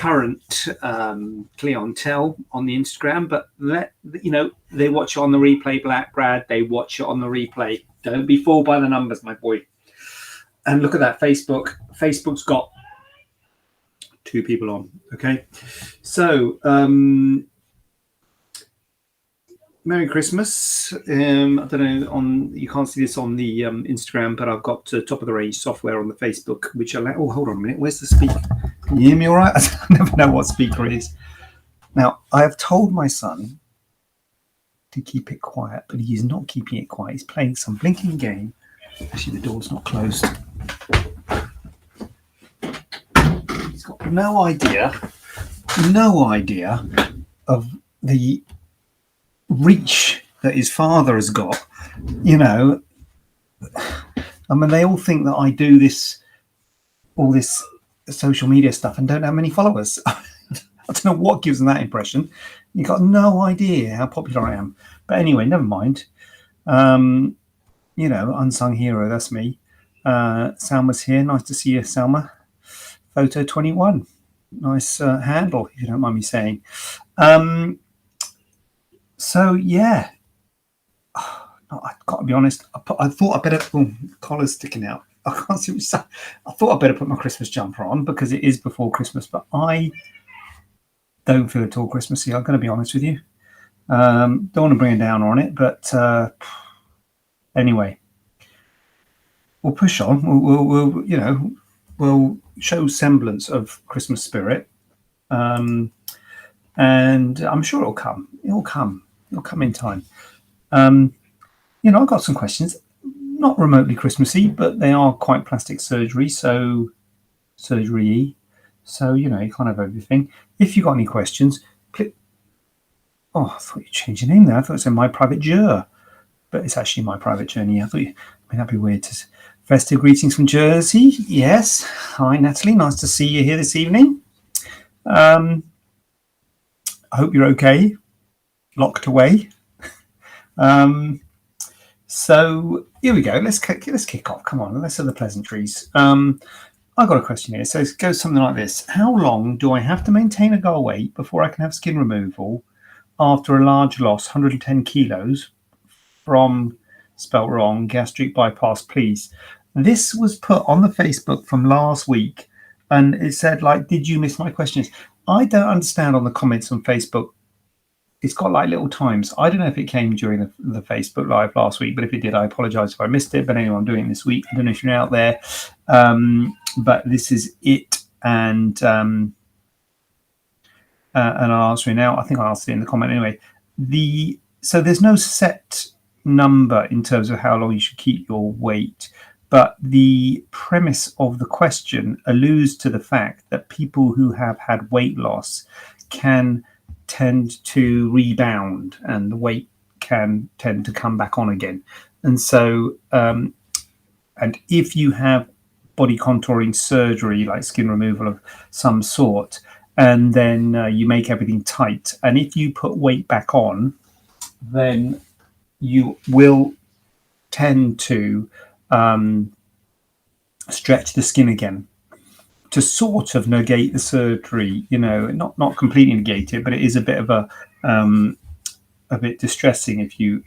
current clientele on the Instagram, but they watch it on the replay. Black Brad, they watch it on the replay. Don't be fooled by the numbers, my boy. And look at that, Facebook's got 2 people on. Okay, so Merry Christmas. I don't know, you can't see this on the Instagram, but I've got top of the range software on the Facebook, which hold on a minute, where's the speaker? Can you hear me all right? I never know what speaker it is. Now, I have told my son to keep it quiet, but he is not keeping it quiet. He's playing some blinking game. Actually, the door's not closed. He's got no idea of the reach that his father has got. I mean, they all think that I do all this social media stuff and don't have many followers. I don't know what gives them that impression. You've got no idea how popular I am. But anyway, never mind. Unsung hero, that's me. Salma's here. Nice to see you, Salma. Photo 21. Nice handle, if you don't mind me saying. So, yeah. I've got to be honest. I thought I better... Oh, collar's sticking out. I can't see what you say. I thought I'd better put my Christmas jumper on because it is before Christmas, but I don't feel at all Christmassy. I'm going to be honest with you. Don't want to bring it down on it, but anyway, we'll push on. We'll show semblance of Christmas spirit, and I'm sure it'll come. It'll come in time. I've got some questions. Not remotely Christmassy, but they are quite plastic surgery, surgery-y. So, you can't have everything. If you've got any questions, click. Oh, I thought you'd change your name there. I thought it said My Private Jour, but it's actually My Private Journey. That'd be weird. Festive greetings from Jersey. Yes. Hi, Natalie. Nice to see you here this evening. I hope you're okay. Locked away. So here we go. Let's kick off. Come on, let's have the pleasantries. I've got a question here. So it goes something like this. How long do I have to maintain a goal weight before I can have skin removal after a large loss, 110 kilos from, spelt wrong, gastric bypass, please? This was put on the Facebook from last week, and it said, did you miss my questions? I don't understand on the comments on Facebook. It's got little times. I don't know if it came during the Facebook Live last week, but if it did, I apologize if I missed it. But anyway, I'm doing it this week. I don't know if you're out there, but this is it. And I'll answer it now. I think I asked it in the comment anyway. So there's no set number in terms of how long you should keep your weight, but the premise of the question alludes to the fact that people who have had weight loss can tend to rebound and the weight can tend to come back on again. And so and if you have body contouring surgery like skin removal of some sort, and then you make everything tight, and if you put weight back on, then you will tend to stretch the skin again to sort of negate the surgery, not completely negate it, but it is a bit of a bit distressing if you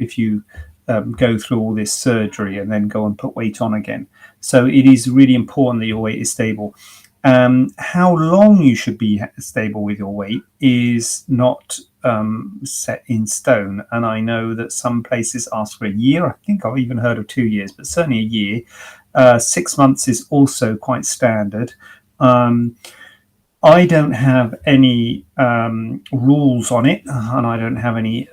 go through all this surgery and then go and put weight on again. So it is really important that your weight is stable. How long you should be stable with your weight is not set in stone. And I know that some places ask for a year. I think I've even heard of 2 years, but certainly a year. 6 months is also quite standard. I don't have any rules on it, and I don't have any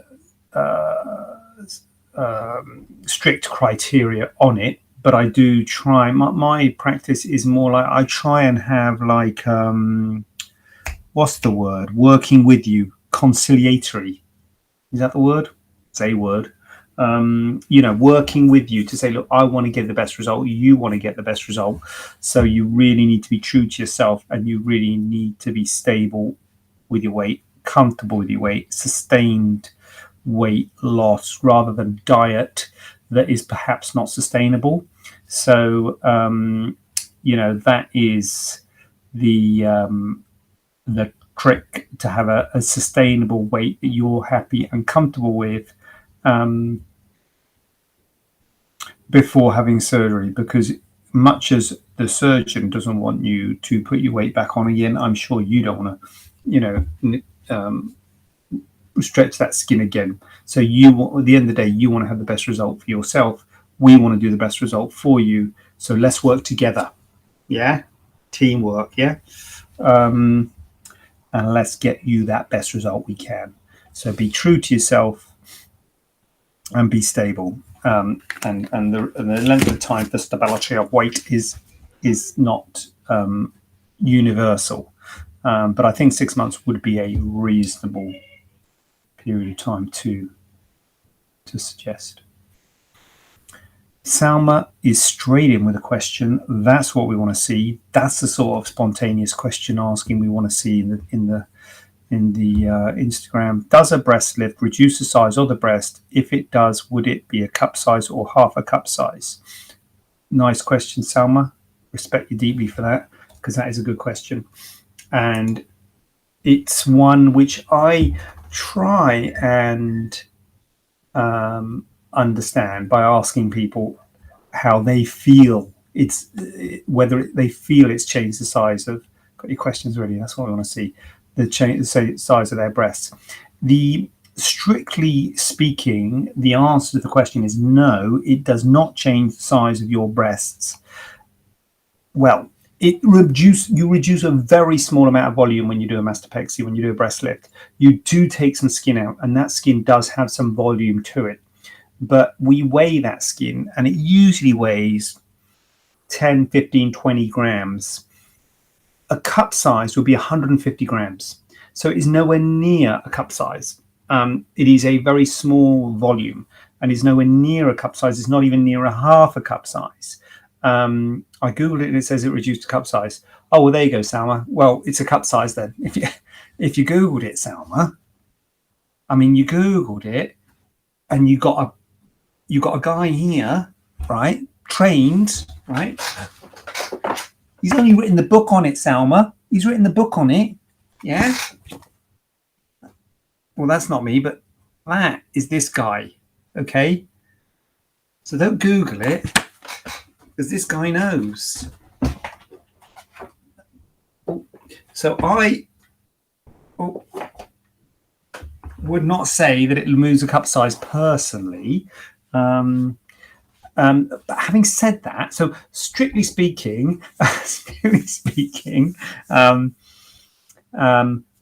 strict criteria on it, but I do try. My practice is more like I try and have what's the word? Working with you, conciliatory. Is that the word? It's a word. Working with you to say, look, I want to get the best result. You want to get the best result. So you really need to be true to yourself, and you really need to be stable with your weight, comfortable with your weight, sustained weight loss rather than diet that is perhaps not sustainable. So, that is the the trick to have a sustainable weight that you're happy and comfortable with before having surgery, because much as the surgeon doesn't want you to put your weight back on again, I'm sure you don't want to, you know, stretch that skin again. So you want, at the end of the day, you want to have the best result for yourself. We want to do the best result for you. So let's work together. Yeah, teamwork. Yeah, and let's get you that best result we can. So be true to yourself and be stable. And the length of time for stability of weight is not universal, but I think 6 months would be a reasonable period of time to suggest. Salma is straight in with a question. That's what we want to see. That's the sort of spontaneous question asking we want to see in the Instagram. Does a breast lift reduce the size of the breast? If it does, would it be a cup size or half a cup size? Nice question, Salma. Respect you deeply for that, because that is a good question. And it's one which I try and understand by asking people how they feel whether they feel it's changed the size of. Got your questions ready? That's what I want to see. The size of their breasts. Strictly speaking, the answer to the question is no. It does not change the size of your breasts. Well, you reduce a very small amount of volume when you do a mastopexy, when you do a breast lift. You do take some skin out, and that skin does have some volume to it. But we weigh that skin, and it usually weighs 10, 15, 20 grams. A cup size will be 150 grams. So it is nowhere near a cup size. It is a very small volume, and is nowhere near a cup size. It's not even near a half a cup size. I googled it and it says it reduced to cup size. Oh, well, there you go, Salma. Well, it's a cup size then. If you googled it, Salma, I mean, you googled it, and you got a guy here, right? Trained, right? He's only written the book on it, Salma. He's written the book on it. Yeah. Well, that's not me, but that is this guy. Okay. So don't Google it, because this guy knows. So I would not say that it moves a cup size personally. But having said that, so strictly speaking,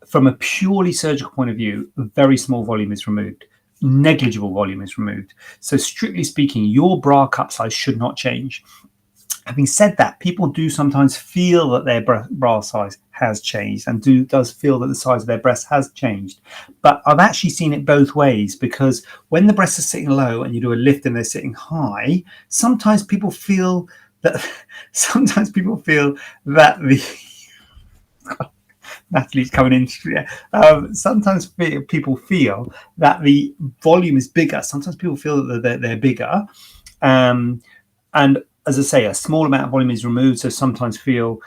from a purely surgical point of view, a very small volume is removed. Negligible volume is removed. So strictly speaking, your bra cup size should not change. Having said that, people do sometimes feel that their bra size has changed, and does feel that the size of their breast has changed. But I've actually seen it both ways, because when the breasts are sitting low and you do a lift and they're sitting high, sometimes people feel that the Natalie's coming in. Sometimes people feel that the volume is bigger. Sometimes people feel that they're bigger, and as I say, a small amount of volume is removed. So sometimes people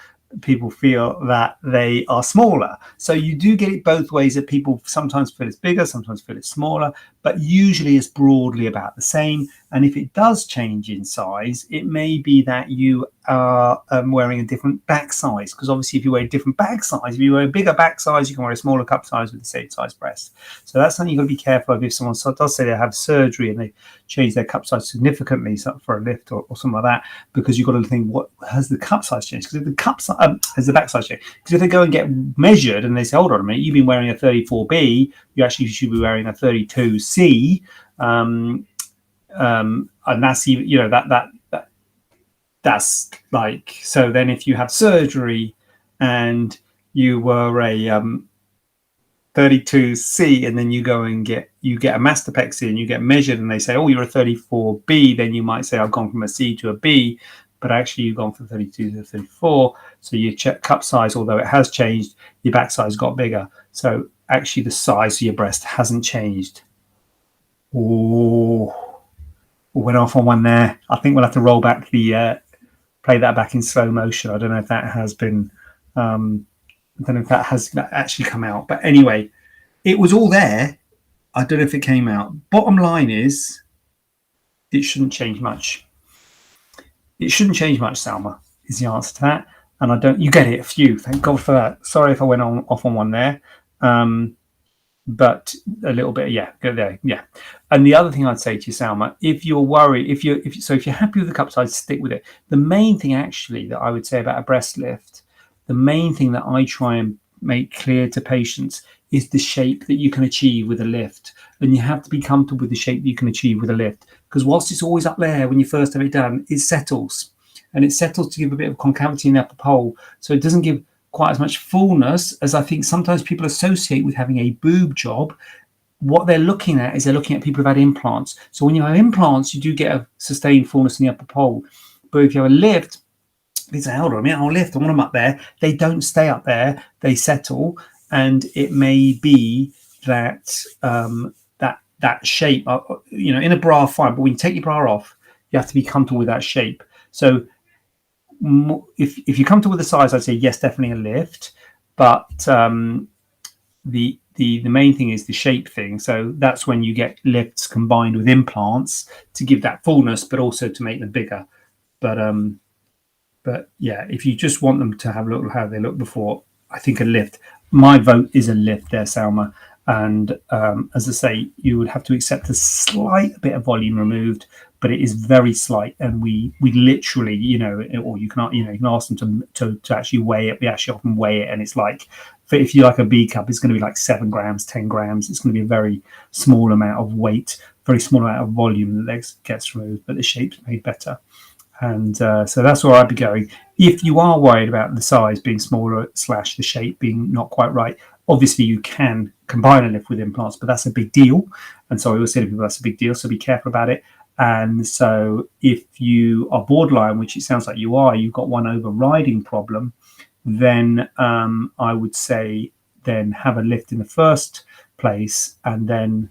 feel that they are smaller. So you do get it both ways, that people sometimes feel it's bigger, sometimes feel it's smaller, but usually it's broadly about the same. And if it does change in size, it may be that you are wearing a different back size, because obviously if you wear a different back size, if you wear a bigger back size, you can wear a smaller cup size with the same size breast. So that's something you've got to be careful of. If someone does say they have surgery and they change their cup size significantly for a lift or something like that, because you've got to think, what has the cup size changed? Because if the cup size has the back size changed, because if they go and get measured and they say, hold on a minute, you've been wearing a 34B, you actually should be wearing a 32C, and that's even, that's like, so then if you have surgery and you were a 32C, and then you go and get a mastopexy and you get measured and they say, oh, you're a 34B, then you might say, I've gone from a C to a B, but actually you've gone from 32 to 34. So your cup size, although it has changed, your back size got bigger. So actually the size of your breast hasn't changed. Oh, went off on one there. I think we'll have to roll back play that back in slow motion. I don't know if that has been I don't know if that has actually come out. But anyway, it was all there. I don't know if it came out. Bottom line is, it shouldn't change much. It shouldn't change much, Salma, is the answer to that. And I don't, you get it, a few. Thank God for that. Sorry if I went off on one there. But a little bit, yeah, go there, yeah. And the other thing I'd say to you, Salma, if you're worried, if you're happy with the cup size, stick with it. The main thing actually that I would say about a breast lift, the main thing that I try and make clear to patients is the shape that you can achieve with a lift. And you have to be comfortable with the shape that you can achieve with a lift. Because whilst it's always up there when you first have it done, it settles. And it settles to give a bit of concavity in the upper pole. So it doesn't give quite as much fullness as I think sometimes people associate with having a boob job. What they're looking at is they're looking at people who've had implants. So when you have implants, you do get a sustained fullness in the upper pole. But if you have a lift, they say, hold on a minute, I'll lift, I want them up there. They don't stay up there, they settle. And it may be that that shape, in a bra, fine. But when you take your bra off, you have to be comfortable with that shape. So if you're comfortable with the size, I'd say yes, definitely a lift. But the main thing is the shape thing. So that's when you get lifts combined with implants to give that fullness, but also to make them bigger. But yeah, if you just want them to have a look how they looked before, I think a lift. My vote is a lift there, Salma. And as I say, you would have to accept a slight bit of volume removed, but it is very slight. And we literally, or you can ask them to actually weigh it. We actually often weigh it, and it's like, if you like a B cup, it's going to be like 7 grams, 10 grams. It's going to be a very small amount of weight, very small amount of volume that gets removed, but the shape's made better. And so that's where I'd be going. If you are worried about the size being smaller / the shape being not quite right, obviously you can combine a lift with implants, but that's a big deal. And so I always say to people, that's a big deal. So be careful about it. And so if you are borderline, which it sounds like you are, you've got one overriding problem, then I would say then have a lift in the first place and then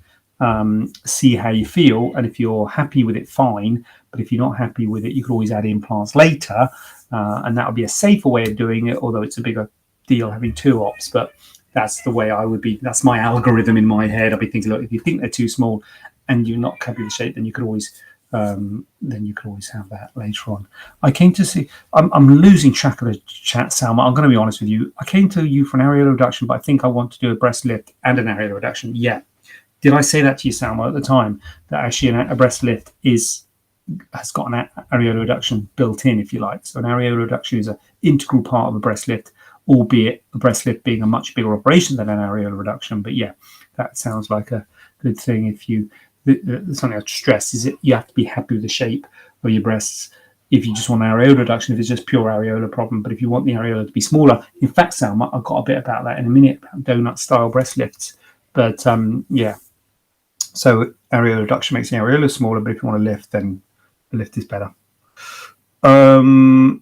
see how you feel. And if you're happy with it, fine. But if you're not happy with it, you could always add implants later. And that would be a safer way of doing it, although it's a bigger deal having 2 ops. But that's the way I would be. That's my algorithm in my head. I'd be thinking, look, if you think they're too small and you're not happy with the shape, then you could always have that later on. I came to see. I'm losing track of the chat, Salma. I'm going to be honest with you. I came to you for an areola reduction, but I think I want to do a breast lift and an areola reduction. Yeah. Did I say that to you, Salma, at the time, that actually a breast lift has got an areola reduction built in, if you like? So an areola reduction is an integral part of a breast lift, albeit a breast lift being a much bigger operation than an areola reduction. But yeah, that sounds like a good thing. Something I'd stress is that you have to be happy with the shape of your breasts. If you just want an areola reduction, if it's just pure areola problem, but if you want the areola to be smaller, in fact, Salma, I've got a bit about that in a minute, about donut-style breast lifts. But yeah. So areola reduction makes the areola smaller, but if you want to lift, then the lift is better. Oh,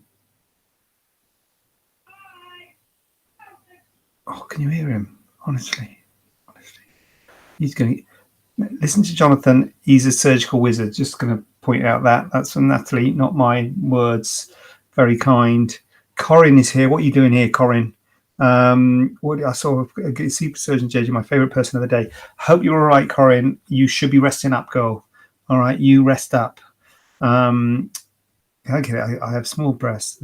can you hear him? Honestly. He's going to listen to Jonathan. He's a surgical wizard. Just going to point out that's from Natalie, not my words. Very kind. Corinne is here. What are you doing here, Corinne? What I saw a super surgeon JJ, my favorite person of the day. Hope you're all right, Corinne. You should be resting up, girl. All right, you rest up. Okay, I have small breasts.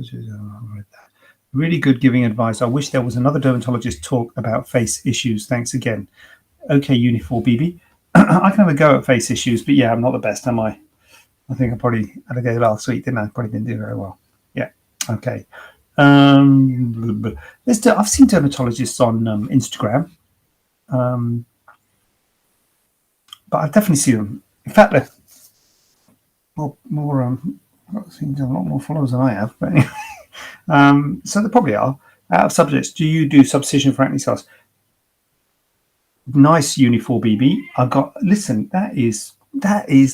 Really good giving advice. I wish there was another dermatologist talk about face issues. Thanks again. Okay, Unifor BB. I can have a go at face issues, but yeah, I'm not the best, am I? I think I probably had a go last week, didn't I? Probably didn't do very well. Yeah. Okay. I've seen dermatologists on Instagram, but I definitely see them. In fact, they're more seem to have a lot more followers than I have. But anyway, so they probably are. Out of subjects, do you do subcision for acne scars? Nice Unifor BB. I've got. Listen, that is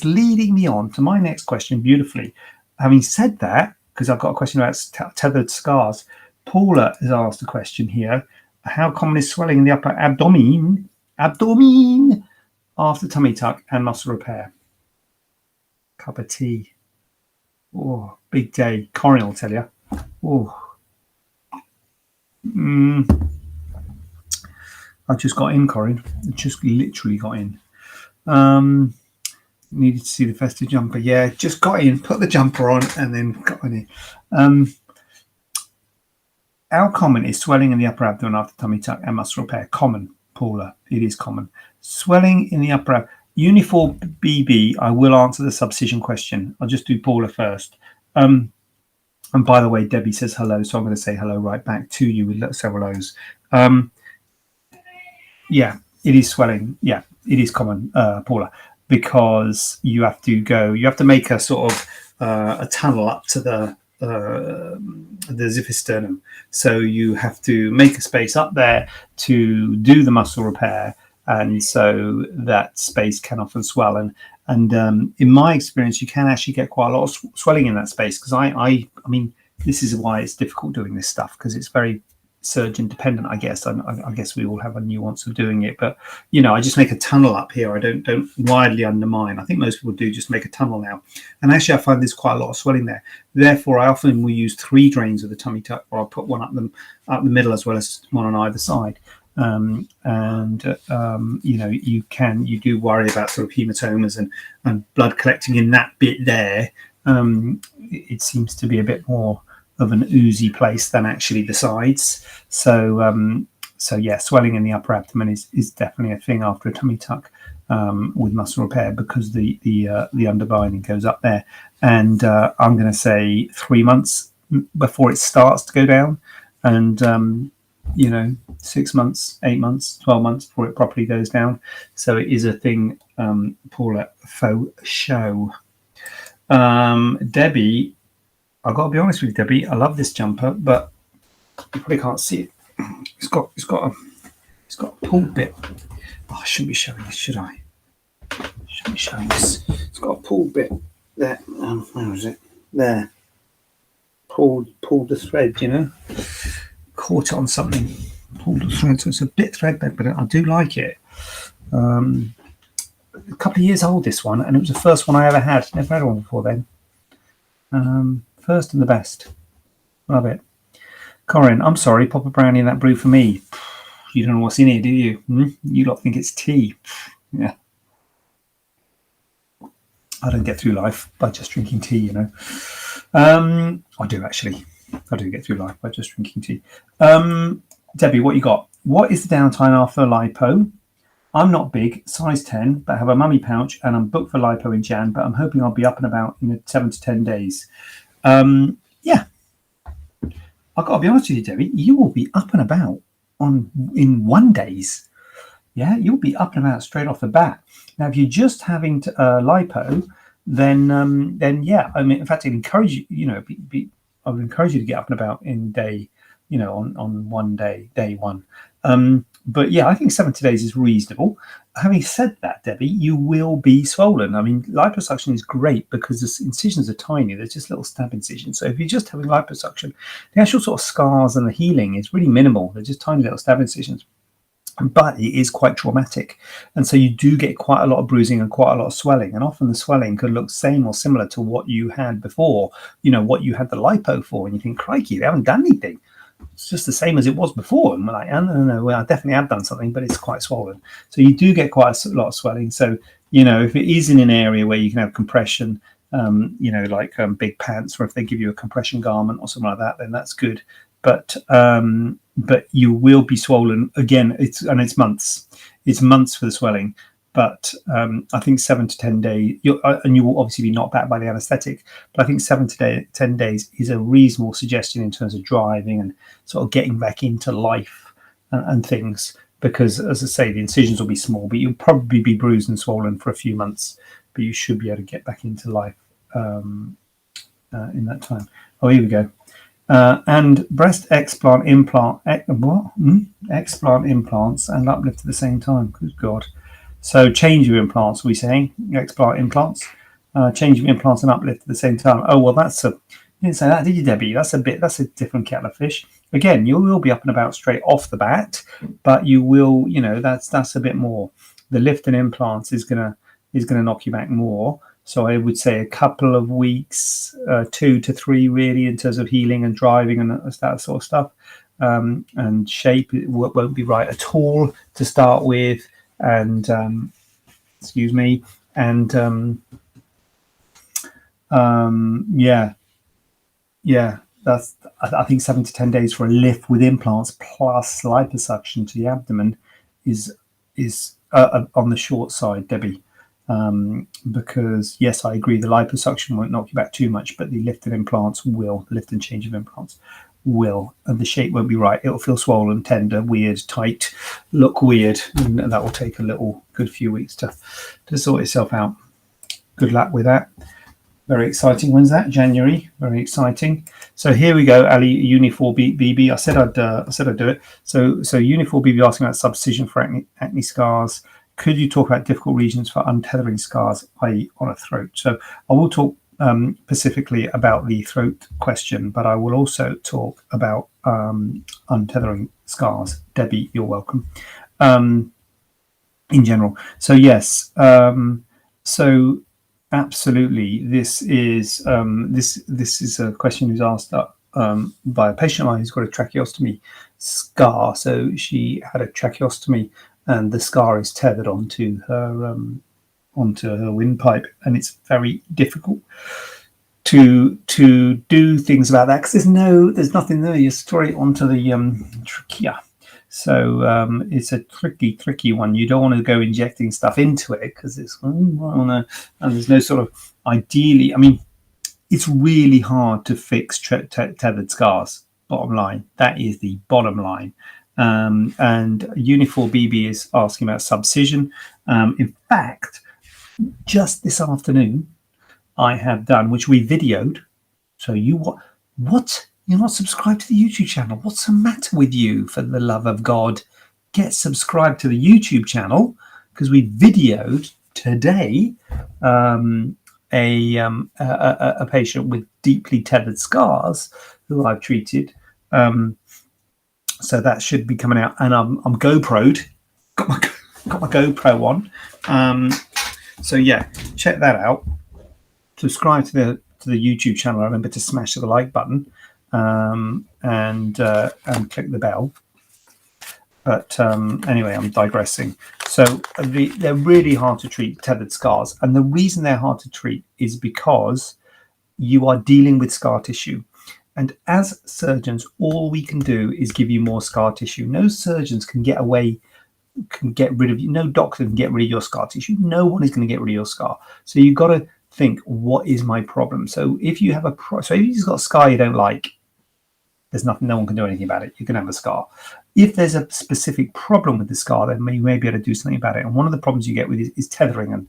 leading me on to my next question beautifully. Having said that, because I've got a question about tethered scars. Paula has asked a question here. How common is swelling in the upper abdomen after tummy tuck and muscle repair? Cup of tea. Oh, big day. Corinne will tell you. Oh. I just got in, Corinne. I just literally got in. Needed to see the festive jumper. Yeah, just got in, put the jumper on, and then got in. How common is swelling in the upper abdomen after tummy tuck and muscle repair? Common, Paula. It is common. Swelling in the upper abdomen. Uniform BB, I will answer the subcision question. I'll just do Paula first. And by the way, Debbie says hello, so I'm going to say hello right back to you with several O's. Yeah, it is swelling. Yeah, it is common, Paula, because you have to make a sort of a tunnel up to the xiphisternum. So you have to make a space up there to do the muscle repair, and so that space can often swell. And in my experience, you can actually get quite a lot of swelling in that space, because I mean, this is why it's difficult doing this stuff, because it's very surgeon dependent, I guess. I guess we all have a nuance of doing it, but I just make a tunnel up here. I don't widely undermine. I think most people do just make a tunnel now, and actually I find there's quite a lot of swelling there. Therefore, I often will use 3 drains of the tummy tuck, or I'll put one up the middle as well as one on either side. You do worry about sort of hematomas and blood collecting in that bit there. It seems to be a bit more of an oozy place than actually the sides. So yeah, swelling in the upper abdomen is definitely a thing after a tummy tuck with muscle repair, because the underbinding goes up there. And I'm going to say 3 months before it starts to go down, and 6 months, 8 months, 12 months before it properly goes down. So it is a thing, Paula, faux show. Debbie, I've got to be honest with you, Debbie, I love this jumper, but you probably can't see it. It's got a pulled bit. Oh, I shouldn't be showing this, should I? Shouldn't be showing this. It's got a pulled bit there. Where is it? There. Pulled the thread, caught it on something. Pulled the thread, so it's a bit threadbare, but I do like it. A couple of years old, this one, and it was the first one I ever had. Never had one before then. First and the best. Love it. Corinne, I'm sorry, pop a brownie in that brew for me. You don't know what's in here, do you? You lot think it's tea. Yeah. I don't get through life by just drinking tea, I do, actually. I do get through life by just drinking tea. Debbie, what you got? What is the downtime after lipo? I'm not big, size 10, but have a mummy pouch, and I'm booked for lipo in Jan, but I'm hoping I'll be up and about in 7 to 10 days. Yeah. I've got to be honest with you, Debbie, you will be up and about in 1 days. Yeah, you'll be up and about straight off the bat. Now, if you're just having lipo, then yeah, I mean, in fact, I'd encourage you, I would encourage you to get up and about in day, on 1 day, day 1. But yeah, I think 70 days is reasonable. Having said that, Debbie, you will be swollen. I mean, liposuction is great because the incisions are tiny. There's just little stab incisions. So if you're just having liposuction, the actual sort of scars and the healing is really minimal. They're just tiny little stab incisions. But it is quite traumatic. And so you do get quite a lot of bruising and quite a lot of swelling. And often the swelling could look same or similar to what you had before, what you had the lipo for. And you think, crikey, they haven't done anything. It's just the same as it was before. And we're like, no, well, I definitely have done something, but it's quite swollen. So you do get quite a lot of swelling. So, if it is in an area where you can have compression, like big pants, or if they give you a compression garment or something like that, then that's good. But you will be swollen again. It's months. It's months for the swelling. But I think 7 to 10 days, and you will obviously be knocked back by the anaesthetic, but I think 7 to 10 days is a reasonable suggestion in terms of driving and sort of getting back into life and things, because, as I say, the incisions will be small, but you'll probably be bruised and swollen for a few months, but you should be able to get back into life in that time. Oh, here we go. And breast explant explant implants and uplift at the same time. Good God. So change of implants, are we saying? Explant implants, change of implants and uplift at the same time. Oh, well, you didn't say that, did you, Debbie? That's a different kettle of fish. Again, you will be up and about straight off the bat, but you will, that's a bit more. The lift and implants is gonna knock you back more. So I would say a couple of weeks, 2 to 3 really, in terms of healing and driving and that sort of stuff. and shape. It won't be right at all to start with, and excuse me, and yeah, that's, I think 7 to 10 days for a lift with implants plus liposuction to the abdomen is on the short side, Debbie. Because yes, I agree, the liposuction won't knock you back too much, but the lift and implants will, lift and change of implants will, and the shape won't be right. It'll feel swollen, tender, weird, tight, look weird, and that will take a little good few weeks to sort itself out. Good luck with that. Very exciting. When's that? January. Very exciting. So here we go, Ali. Uni4BB. I said I'd do it. So Uni4BB asking about subcision for acne scars. Could you talk about difficult regions for untethering scars, i.e., on a throat? So I will talk specifically about the throat question, but I will also talk about untethering scars. Debbie, you're welcome. In general. So yes. So absolutely, this is a question who's asked by a patient of mine who's got a tracheostomy scar. So she had a tracheostomy, and the scar is tethered onto her windpipe, and it's very difficult to do things about that because there's nothing there. You straight onto the trachea. So it's a tricky one. You don't want to go injecting stuff into it because it's and there's no sort of ideally. I mean, it's really hard to fix tethered scars. Bottom line, that is the bottom line. And Uni4BB is asking about subcision. In fact, just this afternoon, I have done, which we videoed. So what? You're not subscribed to the YouTube channel. What's the matter with you? For the love of God, get subscribed to the YouTube channel, because we videoed today a patient with deeply tethered scars who I've treated. So that should be coming out, and I'm GoPro'd. Got my GoPro on. So yeah, check that out. Subscribe to the YouTube channel. Remember to smash the like button. And click the bell. But anyway, I'm digressing. So they're really hard to treat, tethered scars, and the reason they're hard to treat is because you are dealing with scar tissue, and as surgeons, all we can do is give you more scar tissue. No surgeons can get rid of you. No doctor can get rid of your scar tissue. No one is going to get rid of your scar. So you've got to think, what is my problem? So if you have if you've got a scar you don't like, there's nothing, no one can do anything about it. You can have a scar. If there's a specific problem with the scar, then you may be able to do something about it. And one of the problems you get with is tethering. And,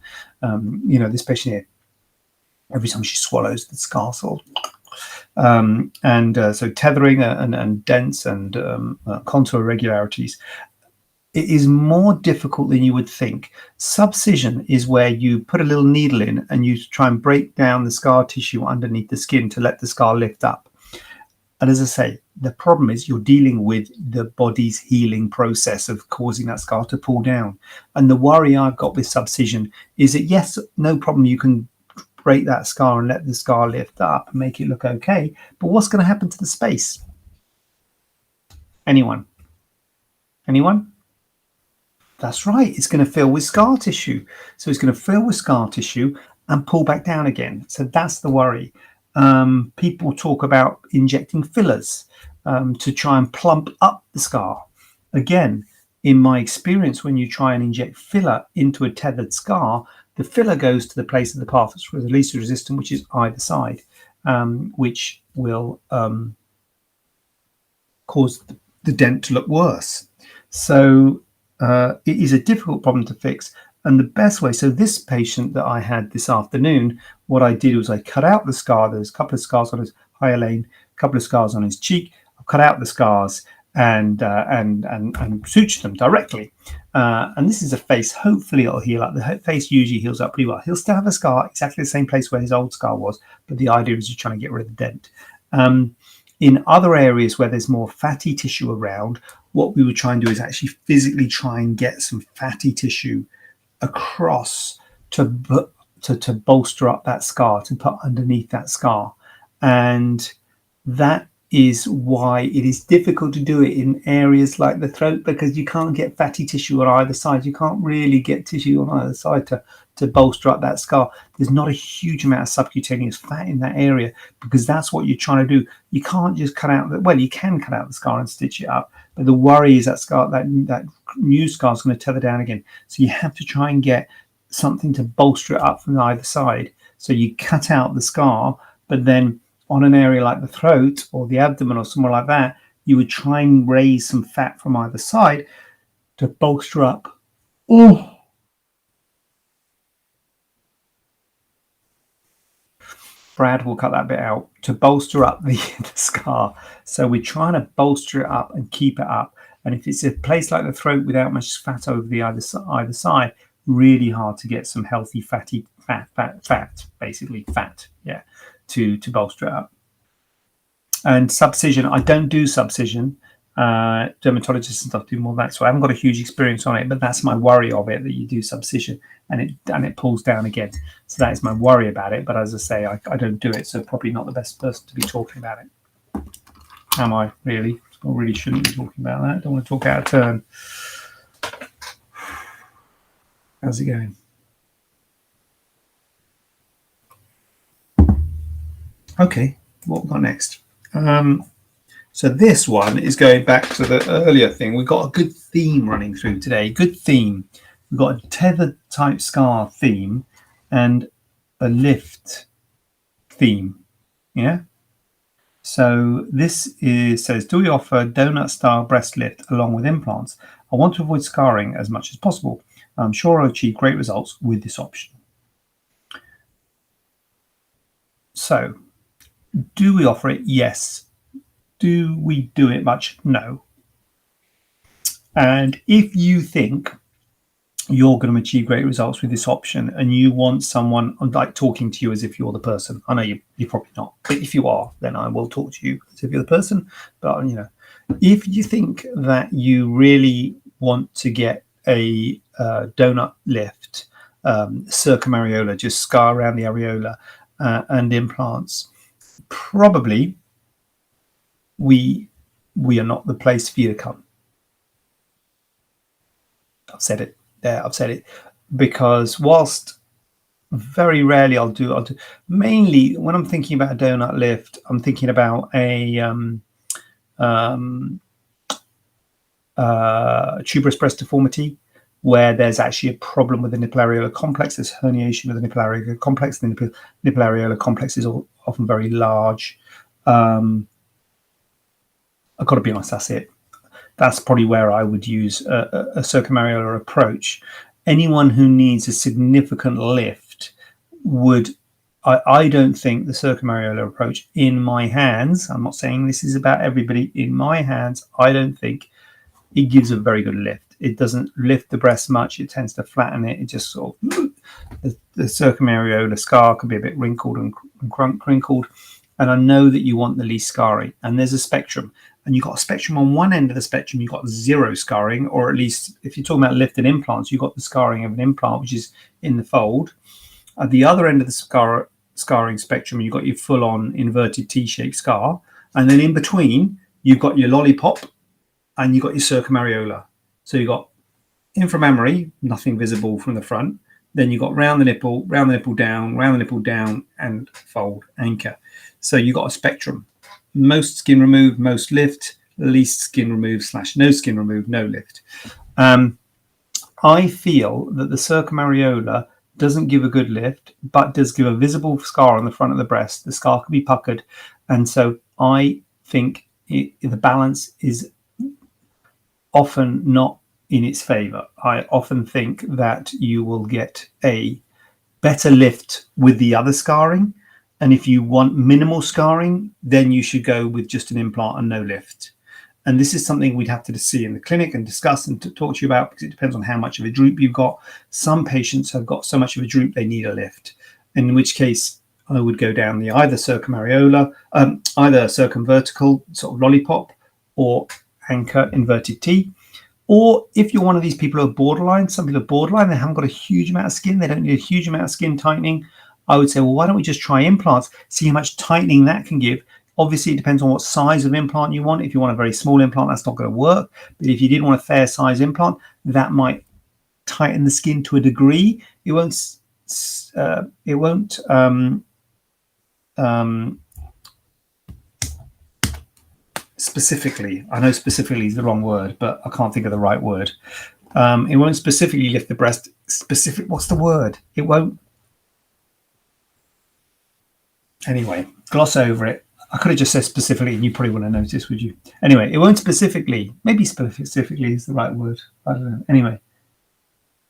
this patient here, every time she swallows, the scar sort of. So tethering and dents and contour irregularities, it is more difficult than you would think. Subcision is where you put a little needle in and you try and break down the scar tissue underneath the skin to let the scar lift up. And as I say, the problem is you're dealing with the body's healing process of causing that scar to pull down. And the worry I've got with subcision is that, yes, no problem, you can break that scar and let the scar lift up and make it look okay. But what's going to happen to the space? Anyone? That's right. It's going to fill with scar tissue. So it's going to fill with scar tissue and pull back down again. So that's the worry. People talk about injecting fillers to try and plump up the scar. Again, in my experience, when you try and inject filler into a tethered scar, the filler goes to the place of the path that's least resistant, which is either side, which will cause the dent to look worse. So it is a difficult problem to fix. And the best way, so this patient that I had this afternoon, what I did was I cut out the scar. There's a couple of scars on his hyoline, a couple of scars on his cheek. I cut out the scars and sutured them directly. And this is a face. Hopefully it'll heal up. The face usually heals up pretty well. He'll still have a scar exactly the same place where his old scar was, but the idea is you're trying to get rid of the dent. In other areas where there's more fatty tissue around, what we would try and do is actually physically try and get some fatty tissue across to bolster up that scar, to put underneath that scar. And that is why it is difficult to do it in areas like the throat, because you can't get fatty tissue on either side. You can't really get tissue on either side to bolster up that scar. There's not a huge amount of subcutaneous fat in that area, because that's what you're trying to do. You can't just cut out well, you can cut out the scar and stitch it up, but the worry is that scar, that new scar is going to tether down again. So you have to try and get something to bolster it up from either side. So you cut out the scar, but then on an area like the throat or the abdomen or somewhere like that, you would try and raise some fat from either side to bolster up. Oh, Brad will cut that bit out, to bolster up the scar. So we're trying to bolster it up and keep it up. And if it's a place like the throat without much fat over the either side, really hard to get some healthy fatty fat, basically fat, yeah, to bolster it up. And subcision, I don't do subcision. Dermatologists and stuff do more of that, so I haven't got a huge experience on it, but that's my worry of it, that you do subcision and it pulls down again. So that is my worry about it. But as I say, I don't do it, so probably not the best person to be talking about it. Am I really? I really shouldn't be talking about that. I don't want to talk out of turn. How's it going? Okay, what we got next? So this one is going back to the earlier thing. We've got a good theme running through today. Good theme. We've got a tethered type scar theme and a lift theme. Yeah. So this says, do we offer donut style breast lift along with implants? I want to avoid scarring as much as possible. I'm sure I'll achieve great results with this option. So, do we offer it? Yes. Do we do it much? No. And if you think you're going to achieve great results with this option and you want someone like talking to you as if you're the person, I know you're probably not, but if you are, then I will talk to you as if you're the person. But if you think that you really want to get a donut lift, circumareola, just scar around the areola, and implants, probably we are not the place for you to come. I've said it there. I've said it because whilst very rarely I'll do mainly when I'm thinking about a donut lift, I'm thinking about a tuberous breast deformity, where there's actually a problem with the nipple areola complex. There's herniation of the nipple areola complex. The nipple areola complex is often very large. I've got to be honest, that's it. That's probably where I would use a circumareolar approach. Anyone who needs a significant lift would, I don't think the circumareolar approach in my hands, I'm not saying this is about everybody, in my hands, I don't think it gives a very good lift. It doesn't lift the breast much. It tends to flatten it. It just sort of, the circumareolar scar can be a bit wrinkled and crinkled. And I know that you want the least scarring. And there's a spectrum. And you've got a spectrum on one end of the spectrum. You've got zero scarring, or at least if you're talking about lifted implants, you've got the scarring of an implant, which is in the fold. At the other end of the scarring spectrum, you've got your full-on inverted T-shaped scar. And then in between, you've got your lollipop and you've got your circumareola. So you've got inframammary, nothing visible from the front. Then you've got round the nipple down, and fold, anchor. So you've got a spectrum. Most skin removed, most lift, least skin removed / no skin removed, no lift. I feel that the circumareola doesn't give a good lift, but does give a visible scar on the front of the breast. The scar can be puckered. And so I think the balance is often not in its favor. I often think that you will get a better lift with the other scarring. And if you want minimal scarring, then you should go with just an implant and no lift. And this is something we'd have to see in the clinic and discuss and talk to you about, because it depends on how much of a droop you've got. Some patients have got so much of a droop they need a lift, in which case I would go down the either circumareola, either circumvertical sort of lollipop or anchor inverted T. Or if you're one of these people who are borderline, some people are borderline, they haven't got a huge amount of skin, they don't need a huge amount of skin tightening, I would say, well, why don't we just try implants, see how much tightening that can give, Obviously, it depends on what size of implant you want. If you want a very small implant, that's not going to work. But if you did want a fair size implant, that might tighten the skin to a degree. It won't. It won't. Specifically, I know specifically is the wrong word, but I can't think of the right word. It won't specifically lift the breast. What's the word? It won't. Anyway, gloss over it. I could have just said specifically, and you probably wouldn't have noticed, would you? Anyway, it won't specifically. Maybe specifically is the right word. I don't know. Anyway,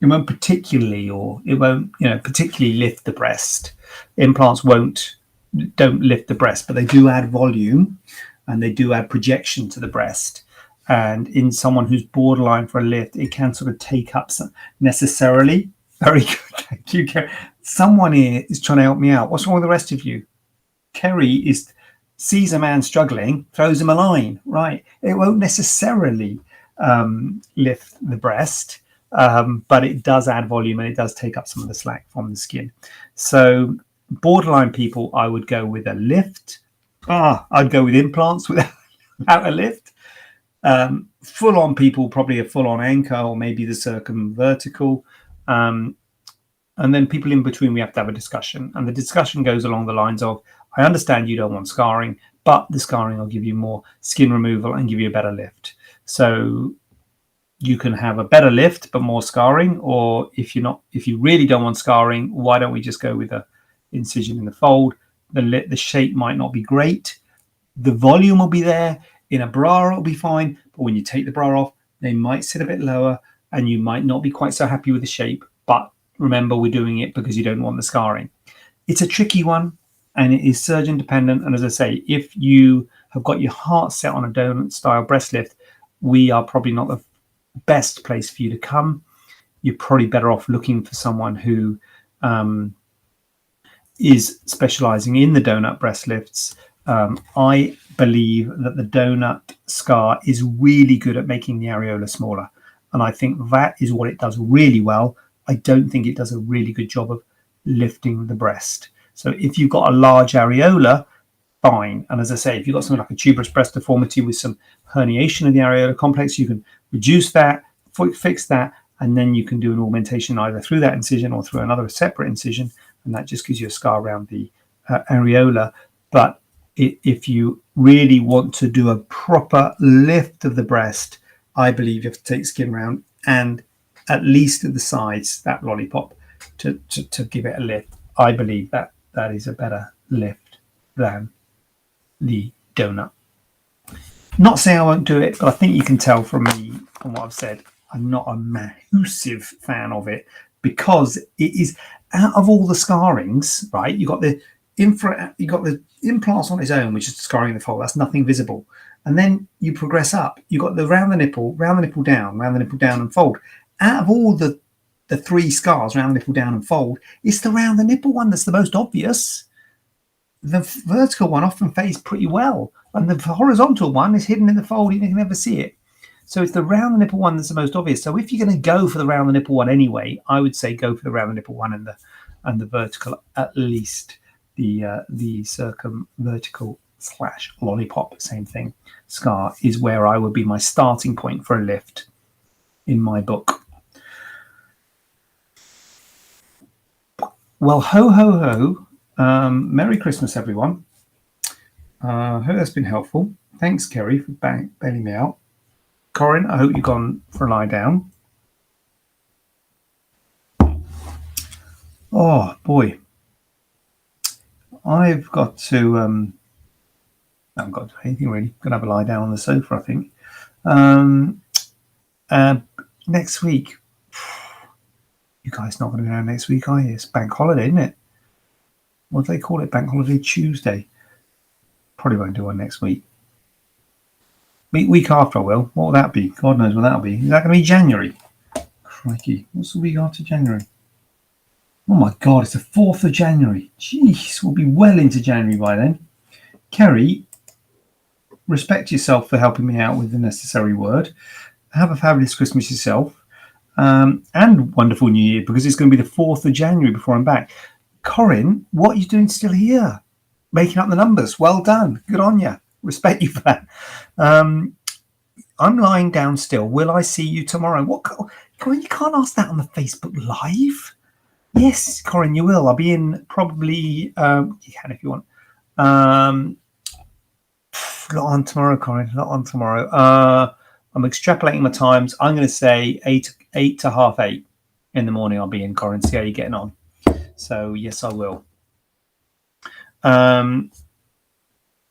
it won't particularly, or it won't, particularly lift the breast. Implants don't lift the breast, but they do add volume, and they do add projection to the breast. And in someone who's borderline for a lift, it can sort of take up some necessarily. Very good. Thank you, Kerry. Someone here is trying to help me out. What's wrong with the rest of you? Kerry sees a man struggling, throws him a line. Right. It won't necessarily lift the breast, but it does add volume and it does take up some of the slack from the skin. So borderline people, I would go with a lift. I'd go with implants without a lift. Full-on people, probably a full-on anchor or maybe the circumvertical. And then people in between, we have to have a discussion. And the discussion goes along the lines of, I understand you don't want scarring, but the scarring will give you more skin removal and give you a better lift. So you can have a better lift, but more scarring. Or if you really don't want scarring, why don't we just go with a incision in the fold? The shape might not be great. The volume will be there. In a bra, it'll be fine. But when you take the bra off, they might sit a bit lower and you might not be quite so happy with the shape. But remember, we're doing it because you don't want the scarring. It's a tricky one and it is surgeon dependent. And as I say, if you have got your heart set on a donut style breast lift, we are probably not the best place for you to come. You're probably better off looking for someone who is specializing in the donut breast lifts. I believe that the donut scar is really good at making the areola smaller. And I think that is what it does really well. I don't think it does a really good job of lifting the breast. So if you've got a large areola, fine. And as I say, if you've got something like a tuberous breast deformity with some herniation of the areola complex, you can reduce that, fix that, and then you can do an augmentation either through that incision or through another separate incision, and that just gives you a scar around the areola. But if you really want to do a proper lift of the breast, I believe you have to take skin round and at least at the sides, that lollipop, to give it a lift. I believe that is a better lift than the donut. Not saying I won't do it, but I think you can tell from me and what I've said, I'm not a massive fan of it because it is, out of all the scarrings, right? You got the implants on its own, which is scarring the fold. That's nothing visible. And then you progress up. You got the round the nipple down, and fold. Out of all the three scars, round the nipple down and fold, it's the round the nipple one that's the most obvious. The vertical one often fades pretty well, and the horizontal one is hidden in the fold. You can never see it. So it's the round the nipple one that's the most obvious. So if you're going to go for the round the nipple one anyway, I would say go for the round the nipple one and the vertical, at least the circumvertical / lollipop, same thing, scar is where I would be my starting point for a lift in my book. Well, ho, ho, ho. Merry Christmas, everyone. Hope that's been helpful. Thanks, Kerry, for bailing me out. Corinne, I hope you've gone for a lie down. Oh, boy. I've got to... I haven't got to do anything, really. I'm going to have a lie down on the sofa, I think. Next week... You guys not going to go down next week, are you? It's bank holiday, isn't it? What do they call it? Bank holiday Tuesday. Probably won't do one next week. Week after I will. What will that be? God knows what that'll be. Is that going to be January? Crikey. What's the week after January? Oh my God, it's the 4th of January. Jeez, we'll be well into January by then. Kerry, respect yourself for helping me out with the necessary word. Have a fabulous Christmas yourself. And wonderful New Year, because it's going to be the 4th of January before I'm back. Corinne, what are you doing still here? making up the numbers. Well done. Good on you. Respect you for that. I'm lying down still. Will I see you tomorrow? What? Corinne, you can't ask that on the Facebook Live. Yes, Corinne, you will. I'll be in probably. You can if you want. Not on tomorrow, Corinne. Not on tomorrow. I'm extrapolating my times. I'm going to say 8 to half 8 in the morning. I'll be in, Corinne. See how you're getting on. So yes, I will.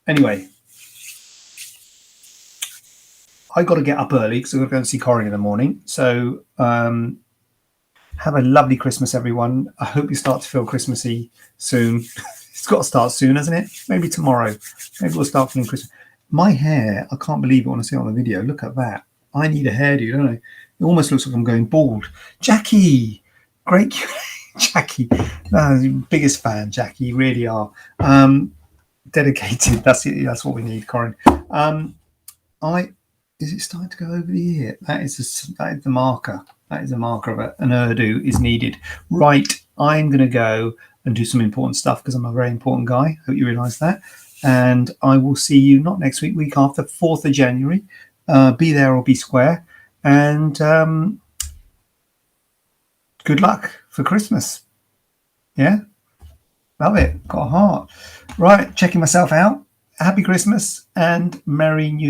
Anyway, I got to get up early because I've got to go and see Corinne in the morning. So have a lovely Christmas, everyone. I hope you start to feel Christmassy soon. It's got to start soon, hasn't it? Maybe tomorrow. Maybe we'll start feeling Christmas. My hair, I can't believe it when I see it on the video. Look at that. I need a hairdo, don't I? It almost looks like I'm going bald. Jackie, great. Jackie, biggest fan, Jackie. You really are. Dedicated. That's it. That's what we need, Corinne. Is it starting to go over the ear? That is the marker. That is a marker of an Urdu is needed. Right. I'm going to go and do some important stuff because I'm a very important guy. Hope you realise that. And I will see you not next week, week after, 4th of January. Be there or be square. And good luck for Christmas. Yeah? Love it. Got a heart. Right. Checking myself out. Happy Christmas and Merry New Year.